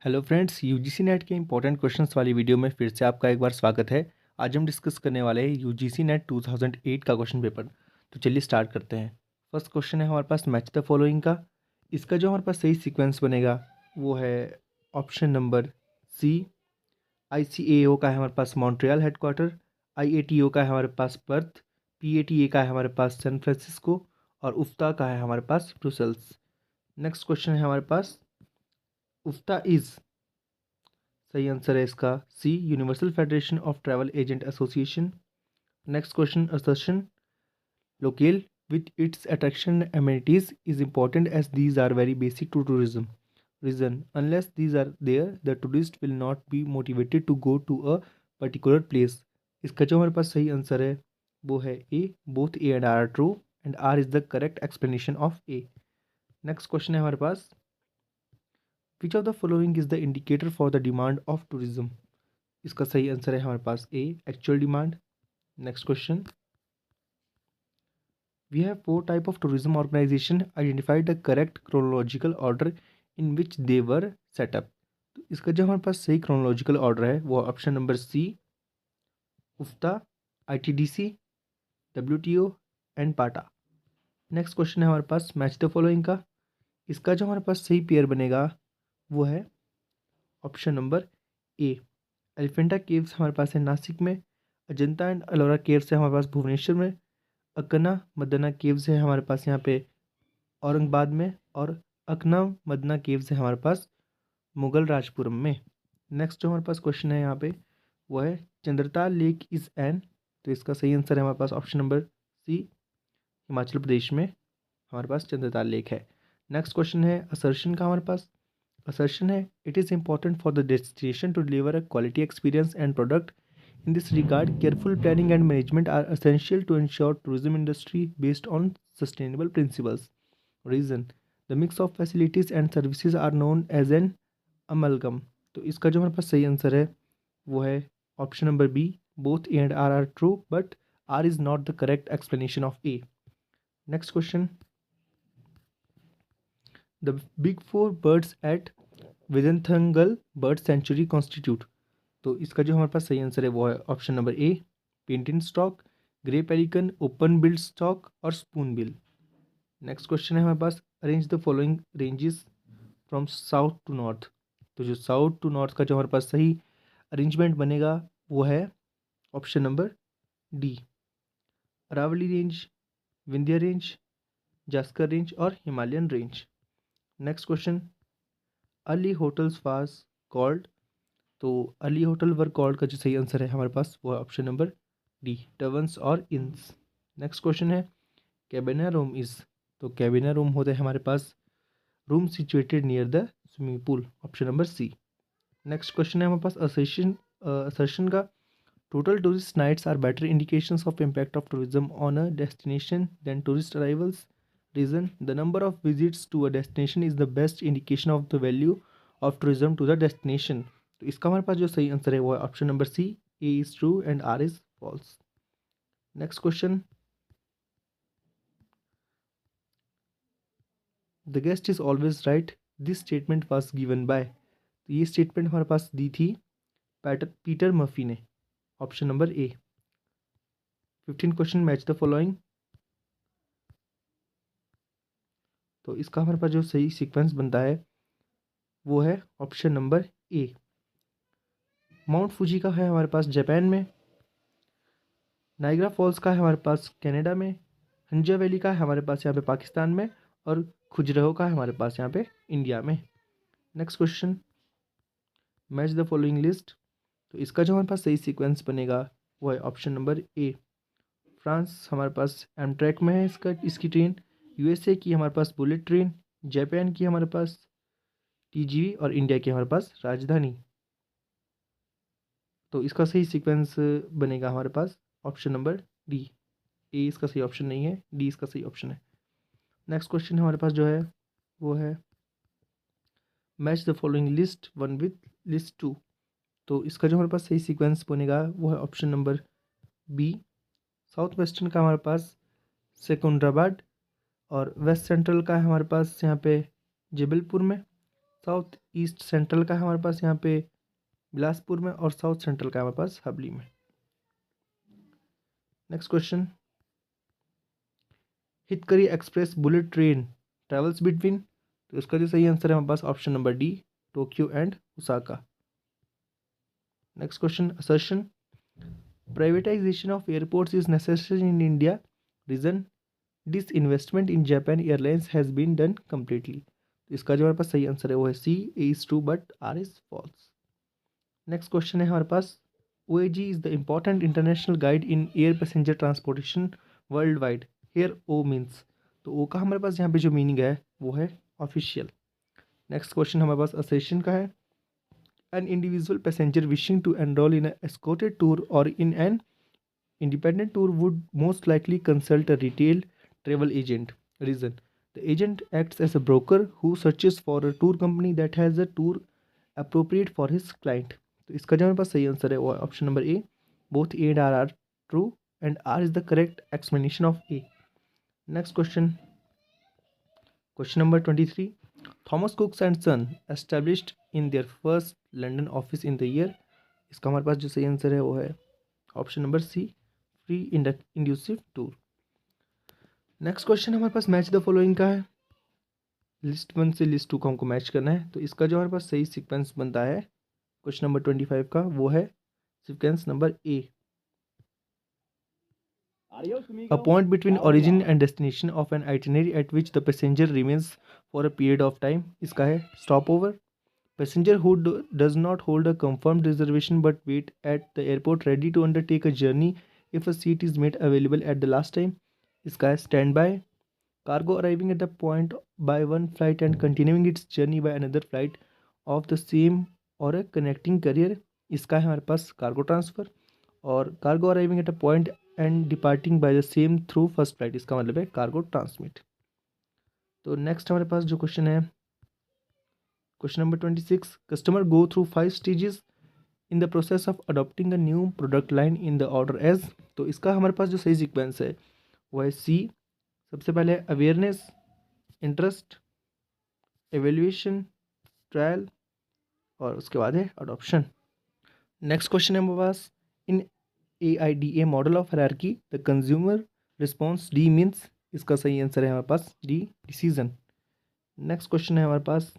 Hello friends, UGC NET के important questions वाली video में फिर से आपका एक बार स्वागत है। आज हम डिस्कस करने वाले हैं यूजीसी नेट 2008 का क्वेश्चन पेपर। तो चलिए स्टार्ट करते हैं। फर्स्ट क्वेश्चन है हमारे पास मैच द फॉलोइंग का। इसका जो हमारे पास सही सीक्वेंस बनेगा वो है ऑप्शन नंबर सी। ICAO का है हमारे पास मॉन्ट्रियल हेडक्वार्टर, IATO का है हमारे पास पर्थ, PATA का है हमारे पास सैन फ्रांसिस्को और उफ्ता का है हमारे पास ब्रुसेल्स। नेक्स्ट क्वेश्चन है हमारे पास उफ्ता इज, सही आंसर है इसका C, universal federation of travel agent association. Next question assertion locale with its attraction amenities is important as these are very basic to tourism. Reason, unless these are there the tourist will not be motivated to go to a particular place. इसका जो हमारे पास सही answer है वो है A, both A and R are true and R is the correct explanation of A. Next question है हमारे पास which of the following is the indicator for the demand of tourism. इसका सही आंसर है हमारे पास A, actual demand. Next question, we have four type of tourism organization, identify the correct chronological order in which they were set up. तो इसका जो हमारे पास सही क्रोनोलॉजिकल ऑर्डर है वो option number C, UFTAA, ITDC, WTO and PATA. Next question है हमारे पास मैच द फॉलोइंग का। इसका जो हमारे पास सही पेयर बनेगा वो है ऑप्शन नंबर ए, एलिफेंटा केव्स हमारे पास है नासिक में, अजंता एंड अलोरा केव्स है हमारे पास भुवनेश्वर में, अकना मदना केव्स है हमारे पास यहाँ पे औरंगाबाद में, और अकना मदना केव्स है हमारे पास मुगल राजपुरम में। नेक्स्ट जो हमारे पास क्वेश्चन है यहाँ पे वो है चंद्रताल लेक इज एन। तो इसका सही आंसर है हमारे पास option number C, Himachal Pradesh में हमारे पास चंद्रताल लेक है। नेक्स्ट क्वेश्चन है असर्शन का हमारे पास। असर्शन है it is important for the destination to deliver a quality experience and product. In this regard, careful planning and management are essential to ensure tourism industry based on sustainable principles. Reason, the mix of facilities and services are known as an amalgam. तो इसका जो हमारे पास सही answer है वो है option number B, both A and R are true but R is not the correct explanation of A. Next question, the big four birds at Vedanthangal bird sanctuary constitute. तो इसका जो हमारे पास सही आंसर है वो है option number A, painted stork, grey pelican, open billed stork और स्पून बिल। नेक्स्ट क्वेश्चन है हमारे पास arrange the following ranges from south to north. तो जो साउथ टू नॉर्थ का जो हमारे पास सही अरेंजमेंट बनेगा वो है option number D, Aravalli range, Vindhya range, Zanskar range और Himalayan range. Next question, early hotels was called. तो अर्ली होटल वर कॉल्ड का जो सही आंसर है हमारे पास वो है ऑप्शन नंबर डी, टवर्न्स और इंस। नेक्स्ट क्वेश्चन है कैबिना रूम इज। तो कैबिना रूम होते हैं हमारे पास room situated near the swimming pool, option number C. Next question है हमारे पास असर्शन का total tourist nights are better indications of impact of tourism on a destination than tourist arrivals. Reason, the number of visits to a destination is the best indication of the value of tourism to the destination. तो इसका हमारे पास जो सही answer है वो है option number C, A is true and R is false. Next question, the guest is always right, this statement was given by. तो ये स्टेटमेंट हमारे पास दी थी पीटर मर्फी ने, option number A. 15 question match the following. तो इसका हमारे पास जो सही सीक्वेंस बनता है वो है ऑप्शन नंबर ए। माउंट फूजी का है हमारे पास जापान में, नाइग्रा फॉल्स का है हमारे पास कनाडा में, हंजा वैली का है हमारे पास यहाँ पे पाकिस्तान में, और खुजरहो का है हमारे पास यहाँ पे इंडिया में। Next question, match the following list. तो इसका जो हमारे पास सही सीक्वेंस बनेगा वो है ऑप्शन नंबर ए। फ्रांस हमारे पास एमट्रैक में है इसकी ट्रेन, USA की हमारे पास बुलेट ट्रेन, जापान की हमारे पास TGV और इंडिया की हमारे पास राजधानी। तो इसका सही सीक्वेंस बनेगा हमारे पास ऑप्शन नंबर डी, ए इसका सही ऑप्शन नहीं है, डी इसका सही ऑप्शन है। नेक्स्ट क्वेश्चन हमारे पास जो है वो है match the following list one with list two. तो इसका जो हमारे पास सही सीक्वेंस बनेगा वो है option number B, south western का हमारे पास सिकंदराबाद, और वेस्ट सेंट्रल का है हमारे पास यहाँ पे जबलपुर में, साउथ ईस्ट सेंट्रल का है हमारे पास यहाँ पे बिलासपुर में, और साउथ सेंट्रल का है हमारे पास हबली में। Next question, Hikari express bullet train travels between, तो इसका जो सही आंसर है हमारे पास option number D, Tokyo and Osaka. Next question, assertion, privatization of airports is necessary in India, reason disinvestment in Japan Airlines has been done completely, तो इसका जो हमारे पास सही आंसर है वो है C, A is true but R is false. Next question है हमारे पास, OAG is the important international guide in air passenger transportation worldwide, here O means, तो ओ का हमारे पास यहाँ पे जो मीनिंग है वो है ऑफिशियल। नेक्स्ट क्वेश्चन हमारे पास असेशन का है, an individual passenger wishing to enrol in escorted tour और in an independent tour would most likely consult a retail travel agent, reason the agent acts as a broker who searches for a tour company that has a tour appropriate for his client, तो इसका जो हमारे पास सही answer है वो option number A, both A and R are true and R is the correct explanation of A. Next question, question number 23, Thomas Cooks and son established in their first London office in the year, इसका हमारे पास जो सही answer है वो है option number C, free inclusive tour. Next question हमारे पास मैच द फॉलोइंग का है, लिस्ट 1 से लिस्ट 2 को हमको मैच करना है, तो इसका जो हमारे पास सही सीक्वेंस बनता है क्वेश्चन नंबर 25 का वो है sequence number A, a point between origin and destination of an itinerary at which the passenger remains for a period of time, इसका है stopover, passenger who does not hold a confirmed reservation but wait at the airport ready to undertake a journey if a seat is made available at the last time, इसका है standby, cargo arriving at the point by one flight and continuing its journey by another flight of the same or a connecting carrier, इसका है हमारे पास cargo transfer, और cargo arriving at a point and departing by the same through first flight, इसका मतलब है cargo transmit। तो next हमारे पास जो क्वेश्चन है question number 26, customer go through 5 stages in the process of adopting a new product line in the order as, तो इसका हमारे पास जो सही सीक्वेंस है वो है सी, सबसे पहले अवेयरनेस, इंटरेस्ट, एवेल्यूएशन, ट्रायल, और उसके बाद है अडॉप्शन। नेक्स्ट क्वेश्चन है हमारे पास, in AIDA model of hierarchy the consumer response D means, इसका सही आंसर है हमारे पास डी, डिसीजन। नेक्स्ट क्वेश्चन है हमारे पास,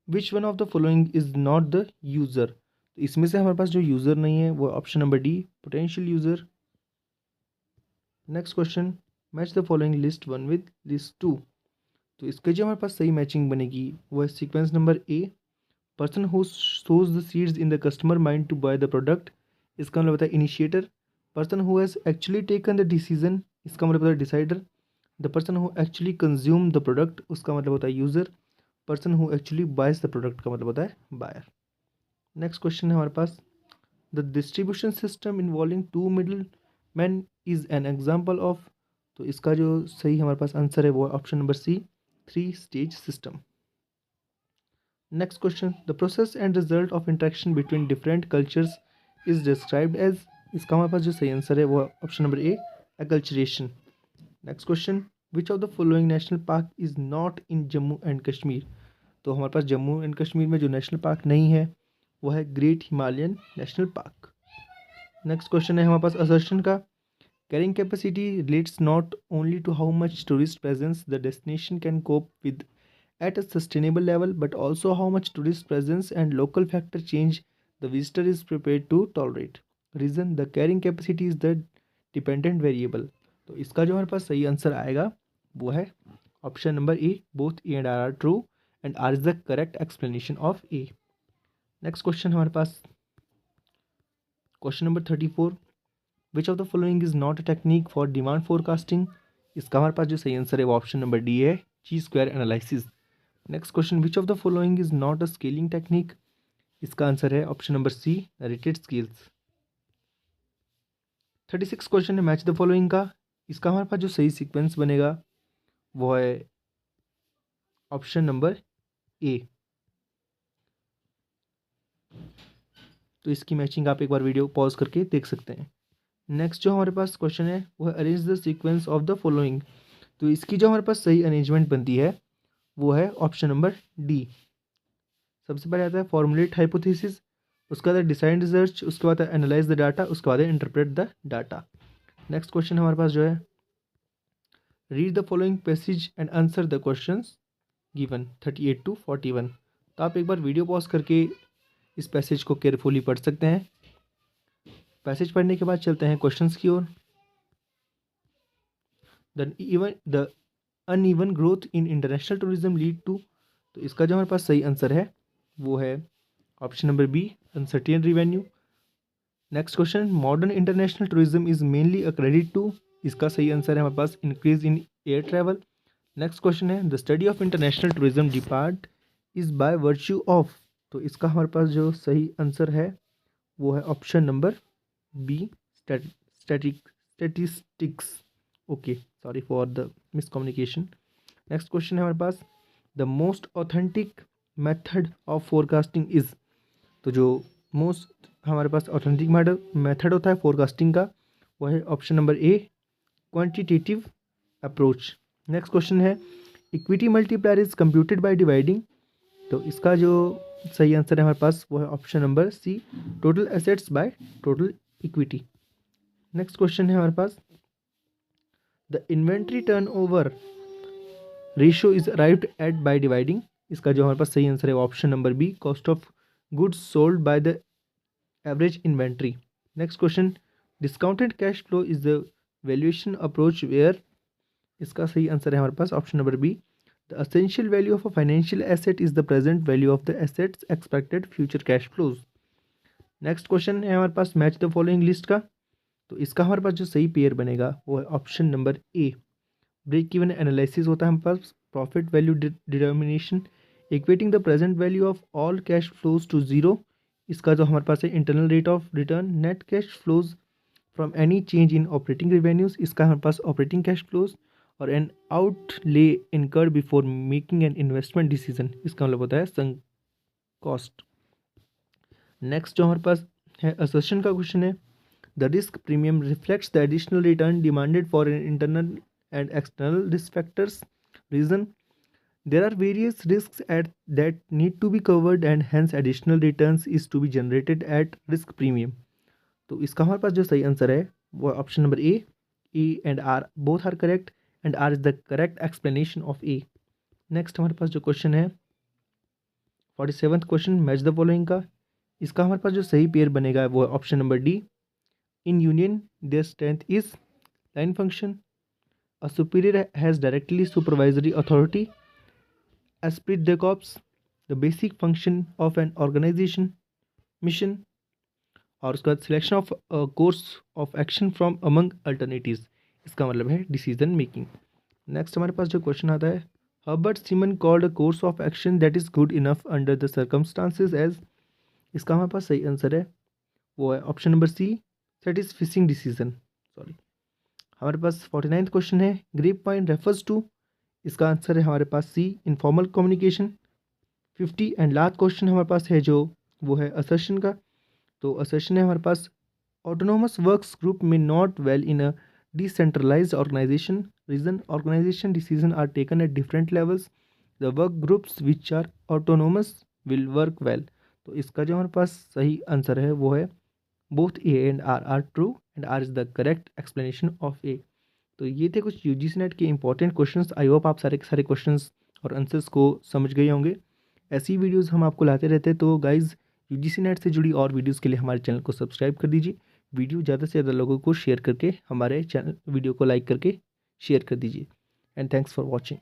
which one of the following is not the user, तो इसमें से हमारे पास जो यूज़र नहीं है वो option number D, potential user. Next question, match the following list 1 with list 2, तो इसके जो हमारे पास सही मैचिंग बनेगी वो है sequence number A, person who sows the seeds in the customer mind to buy the product, इसका मतलब होता है initiator, person who has actually taken the decision, इसका मतलब होता है decider, the person who actually consume the product, उसका मतलब होता है user, person who actually buys the product का मतलब होता है बायर। नेक्स्ट क्वेश्चन है हमारे पास, the distribution system involving 2 middle man is an example of, तो इसका जो सही हमारे पास आंसर है वो option number C, 3 stage system. Next question, the process and result of interaction between different cultures is described as, इसका हमारे पास जो सही आंसर है वो option number A, acculturation. Next question, which of the following national park is not in Jammu and Kashmir, तो हमारे पास Jammu and Kashmir में जो नेशनल पार्क नहीं है वो है great Himalayan national park. Next question है हमारे पास असर्शन का, carrying capacity relates not only to how much tourist presence the destination can cope with at a sustainable level but also how much tourist presence and local factor change the visitor is prepared to tolerate, reason the carrying capacity is the dependent variable, तो इसका जो हमारे पास सही answer आएगा वो है option number A, both A and R are true and R is the correct explanation of A. Next question हमारे पास question number 34, which of the following is not a technique for demand forecasting, इसका हमारे पास जो सही answer है वो option number D है, chi square analysis. Next question, which of the following is not a scaling technique, इसका answer है option number C, rated scales. 36 question है मैच द फॉलोइंग का, इसका हमारे पास जो सही सीक्वेंस बनेगा वो है ऑप्शन नंबर ए, तो इसकी मैचिंग आप एक बार वीडियो पॉज करके देख सकते हैं। नेक्स्ट जो हमारे पास क्वेश्चन है वो है arrange the sequence of the following, तो इसकी जो हमारे पास सही अरेंजमेंट बनती है वो है ऑप्शन नंबर डी। सबसे पहले आता है फॉर्मुलेट हाइपोथेसिस, उसके बाद है डिसाइड रिसर्च, उसके बाद है एनालाइज द डाटा, उसके बाद है interpret the data. Next question हमारे पास जो है, read the following passage and answer the questions given 38 to 41। तो आप एक बार वीडियो पॉज करके इस पैसेज को केयरफुली पढ़ सकते हैं। पैसेज पढ़ने के बाद चलते हैं क्वेश्चंस की ओर। The uneven growth in international tourism lead to, तो इसका जो हमारे पास सही आंसर है वो है option number B, uncertain revenue. Next question, modern international tourism is mainly accredit to, इसका सही आंसर है हमारे पास increase in air travel. Next question है, the study of international tourism depart is by virtue of, तो इसका हमारे पास जो सही आंसर है वो है option number B, statistics. Okay, sorry for the miscommunication. Next question है हमारे पास, the most authentic method of forecasting is, तो जो मोस्ट हमारे पास ऑथेंटिक मेथड होता है फोरकास्टिंग का वो है option number A, quantitative approach. Next question है, equity multiplier is computed by dividing, तो इसका जो सही आंसर है हमारे पास वो है option number C, total assets by total equity. Next question है हमारे पास, the inventory turnover ratio is arrived at by dividing, इसका जो हमारे पास सही आंसर है option number B, cost of goods sold by the average inventory. Next question, discounted cash flow is the valuation approach where, इसका सही answer है हमारे पास option number B, the essential value of a financial asset is the present value of the assets expected future cash flows. Next question है हमारे पास, match the following list का, तो इसका हमारे पास जो सही पेयर बनेगा वो है option number A, break even analysis होता है हमारे पास, profit value determination, equating the present value of all cash flows to zero, इसका जो हमारे पास है internal rate of return, net cash flows from any change in operating revenues, इसका हमारे पास ऑपरेटिंग कैश फ्लोज, और an outlay incurred before making an investment decision, इसका मतलब होता है संक कॉस्ट। नेक्स्ट जो हमारे पास है असर्शन का क्वेश्चन है, the risk premium reflects the additional return demanded for an internal and external risk factors reason, there are various risks that need to be covered and hence additional returns is to be generated at risk premium, तो इसका हमारे पास जो सही answer है वो option number A, A and R both are correct and R is the correct explanation of A. Next हमारे पास जो क्वेश्चन है 47th question, match the following का, इसका हमारे पास जो सही पेयर बनेगा वो है option number D, in union their strength is line function, a superior has directly supervisory authority, esprit de corps, the basic function of an organization, mission, और उसके बाद selection of course of action from among alternatives, इसका मतलब है decision making. Next हमारे पास जो question आता है, Herbert Simon called a course of action that is good enough under the circumstances as, इसका हमारे पास सही आंसर है वो है option number C, satisficing decision. Sorry, हमारे पास 49th क्वेश्चन है, ग्रेप पॉइंट रेफर्स टू, इसका आंसर है हमारे पास C, informal communication. 50 and last question हमारे पास है जो वो है असर्शन का, तो असर्शन है हमारे पास, ऑटोनोमस वर्क्स ग्रुप में not well in a decentralized organization, reason organization decision are taken at different levels, the work groups which are autonomous will work well, तो इसका जो हमारे पास सही आंसर है वो है both A and R are true and R is the correct explanation of A. तो ये थे कुछ यूजीसी नेट के इंपॉर्टेंट क्वेश्चंस। आई होप आप सारे के सारे क्वेश्चंस और आंसर्स को समझ गए होंगे। ऐसी वीडियोस हम आपको लाते रहते हैं, तो गाइज यूजीसी नेट से जुड़ी और वीडियोस के लिए हमारे चैनल को सब्सक्राइब कर दीजिए, वीडियो ज़्यादा से ज़्यादा लोगों को शेयर करके हमारे चैनल वीडियो को लाइक करके शेयर कर दीजिए, एंड थैंक्स फॉर वॉचिंग।